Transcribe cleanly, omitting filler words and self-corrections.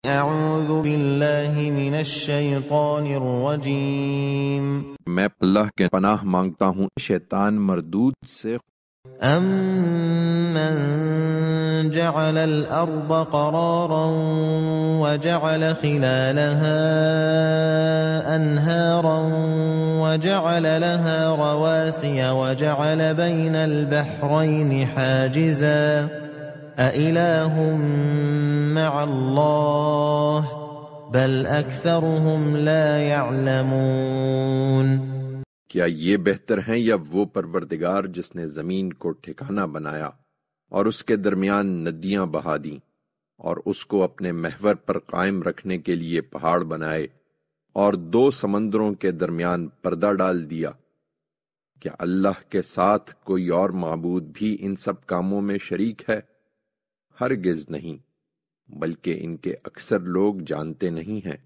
اعوذ باللہ من الشیطان الرجیم میں اللہ کے پناہ مانگتا ہوں شیطان مردود سے۔ امن جعل الارض قرارا وجعل خلالها انہارا وجعل لها رواسي وجعل بين البحرين حاجزا أإله مع الله بل أكثرهم لا يعلمون۔ کیا یہ بہتر ہیں یا وہ پروردگار جس نے زمین کو ٹھکانہ بنایا اور اس کے درمیان ندیاں بہا دیں اور اس کو اپنے محور پر قائم رکھنے کے لیے پہاڑ بنائے اور دو سمندروں کے درمیان پردہ ڈال دیا؟ کیا اللہ کے ساتھ کوئی اور معبود بھی ان سب کاموں میں شریک ہے؟ ہرگز نہیں، بلکہ ان کے اکثر لوگ جانتے نہیں ہیں۔